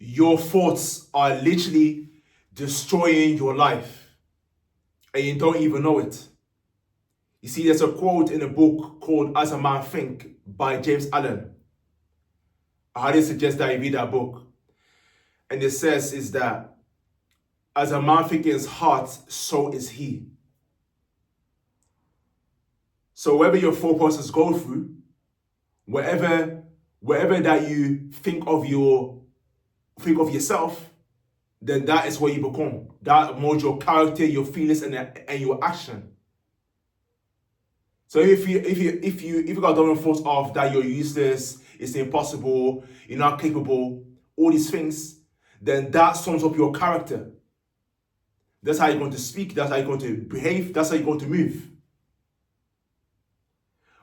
your thoughts are literally destroying your life and you don't even know it. You see, there's a quote in a book called As a Man Think by James Allen. I highly suggest that you read that book. And it says is that as a man thinks in his heart, so is he. So whatever your thought process go through, wherever that you think of yourself, then that is what you become. That molds your character, your feelings, and your action. So if you got dominant thoughts of that you're useless, it's impossible, you're not capable, all these things, then that sums up your character. That's how you're going to speak, that's how you're going to behave, that's how you're going to move.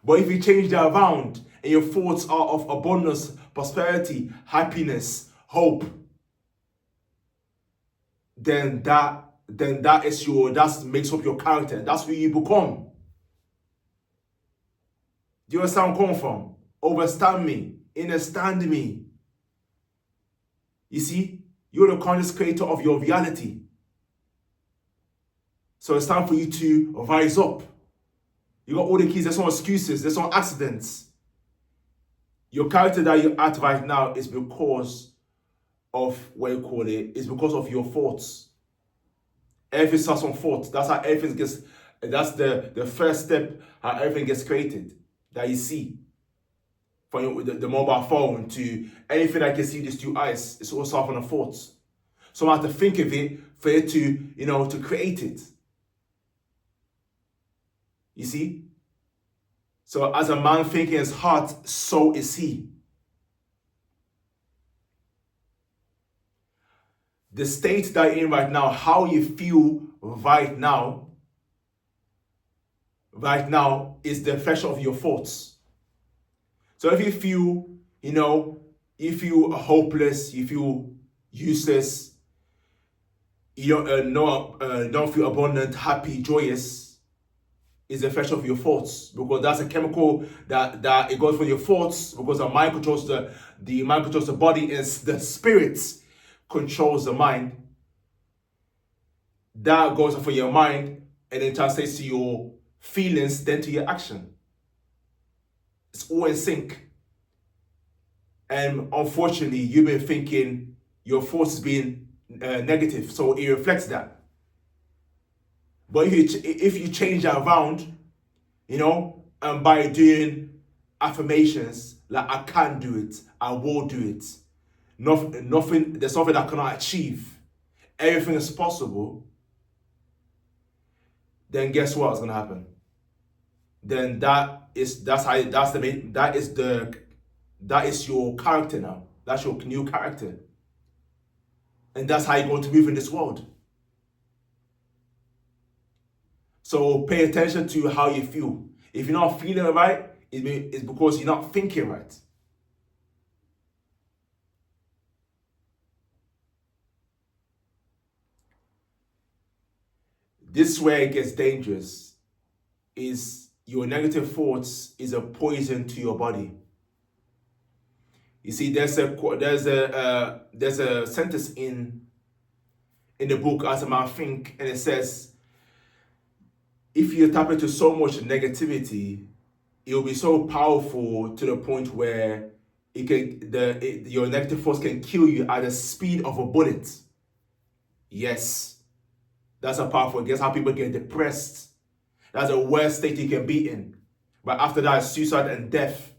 But if you change that around and your thoughts are of abundance, prosperity, happiness, hope, then that makes up your character. That's who you become. Do you understand where I'm coming from? Overstand me, understand me. You see, you're the conscious creator of your reality. So it's time for you to rise up. You got all the keys, there's no excuses, there's no accidents. Your character that you're at right now is because of is because of your thoughts. Everything starts from thoughts. That's how everything gets, that's the first step, how everything gets created, that you see. From the mobile phone to anything that you can see with just 2 eyes, it's all starts from the thoughts. So I have to think of it for it to, to create it. You see? So as a man thinking in his heart, so is he. The state that you're in right now, how you feel right now is the reflection of your thoughts. So if you feel, you feel hopeless, you feel useless, you don't feel abundant, happy, joyous, is the reflection of your thoughts, because that's a chemical that it goes from your thoughts, because the mind controls the mind controls the body, and the spirit controls the mind. That goes from your mind and then translates to your feelings, then to your action. It's all in sync. And unfortunately, you've been thinking your thoughts has been negative, so it reflects that. But if you change that around, and by doing affirmations like I can do it, I will do it. Nothing. There's nothing I cannot achieve. Everything is possible. Then guess what's gonna happen? Then that is your character now. That's your new character, and that's how you're going to move in this world. So pay attention to how you feel. If you're not feeling right, it's because you're not thinking right. This is where it gets dangerous. Is your negative thoughts is a poison to your body. You see, there's a sentence in the book As a Man Think, and it says, if you tap into so much negativity, it will be so powerful to the point where your negative force can kill you at the speed of a bullet. Yes, that's a powerful. Guess how people get depressed? That's the worst state you can be in. But after that, suicide and death.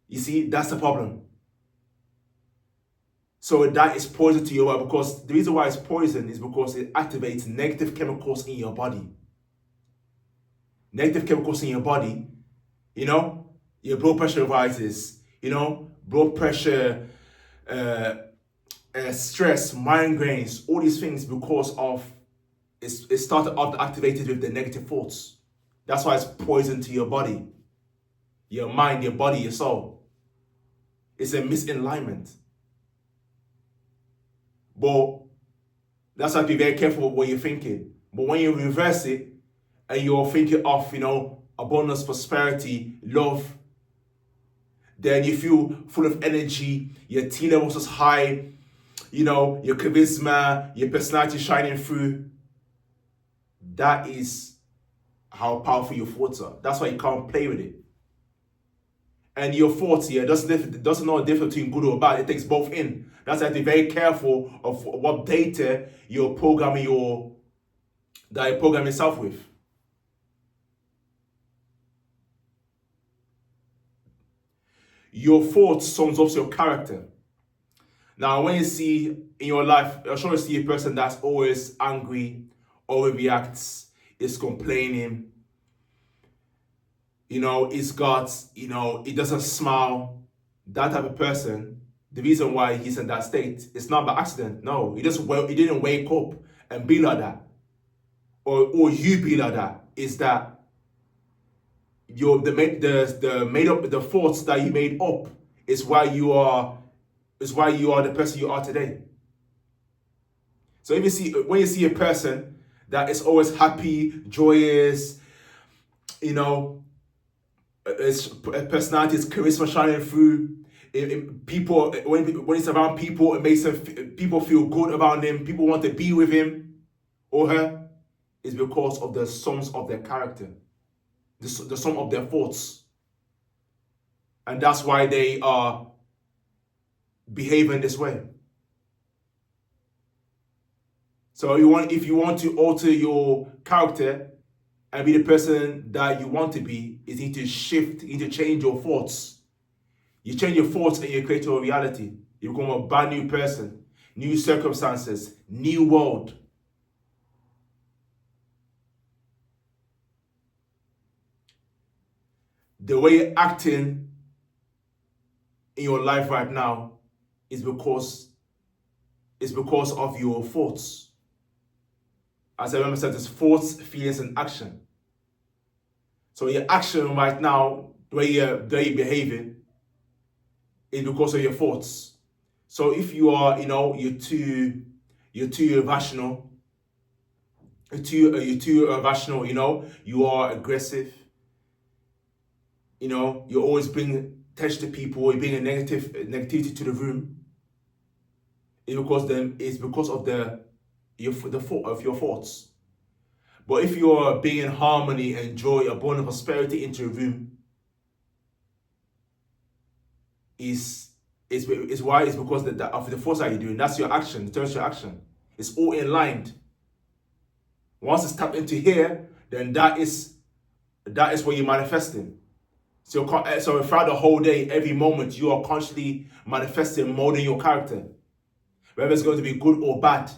You see, that's the problem. So that is poison to your body, because the reason why it's poison is because it activates negative chemicals in your body. Negative chemicals in your body, your blood pressure rises, blood pressure, stress, migraines, all these things because of it started off activated with the negative thoughts. That's why it's poison to your body, your mind, your body, your soul. It's a misalignment. But that's why be very careful with what you're thinking. But when you reverse it and you're thinking of, abundance, prosperity, love, then you feel full of energy, your T levels is high, your charisma, your personality shining through. That is how powerful your thoughts are. That's why you can't play with it. And your thoughts here doesn't know the difference between good or bad. It takes both in. That's why you have to be very careful of what data you're programming yourself with. Your thoughts sums up your character. Now, when you see in your life, I'm sure you see a person that's always angry, overreacts, is complaining, he's got, he doesn't smile. That type of person, the reason why he's in that state, it's not by accident. No, he didn't wake up and be like that, or you be like that. Is that the thoughts that you made up is why you are the person you are today. So when you see a person that is always happy, joyous, his personality, his charisma shining through. People, when he's around people, it makes people feel good about him. People want to be with him or her. Is because of the sums of their character, the sum of their thoughts, and that's why they are behaving this way. So if you want to alter your character and be the person that you want to be, you need to shift, you need to change your thoughts. You change your thoughts and you create your reality. You become a brand new person, new circumstances, new world. The way you're acting in your life right now is because of your thoughts. As I remember said, it's thoughts, feelings, and action. So your action right now, the way you're behaving, is because of your thoughts. So if you are, you're too irrational, you are aggressive, you always bring tension to people, you bring a negativity to the room. It's because of your thoughts. But if you're being in harmony and joy, abundant prosperity into a room, is because of the thoughts that you're doing. That's your action. It turns your action. It's all in line. Once it's tapped into here, then that is what you're manifesting. So throughout the whole day, every moment, you are constantly manifesting, molding your character, whether it's going to be good or bad.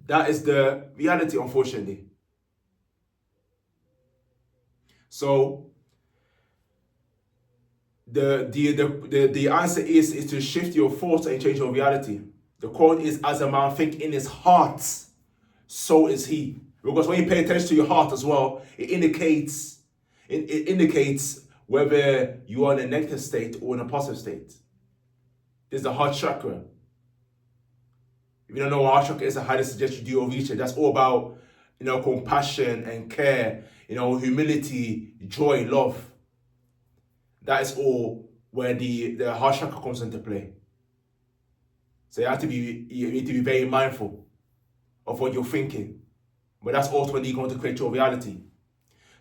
That is the reality, unfortunately. So the answer is to shift your thoughts and change your reality. The quote is, "As a man think in his heart, so is he." Because when you pay attention to your heart as well, it indicates whether you are in a negative state or in a positive state. There's the heart chakra. If you don't know what heart chakra is, I highly suggest you do your research. That's all about, compassion and care, humility, joy, love. That is all where the heart chakra comes into play. So you need to be very mindful of what you're thinking. But that's ultimately going to create your reality.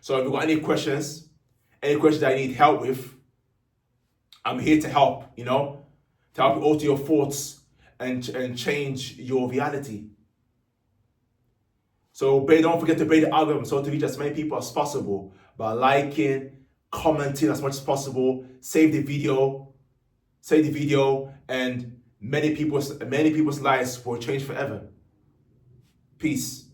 So if you've got any questions that I need help with, I'm here to help, to help you alter your thoughts and change your reality. So don't forget to break the algorithm so to reach as many people as possible by liking, commenting as much as possible, save the video, and many people's lives will change forever. Peace.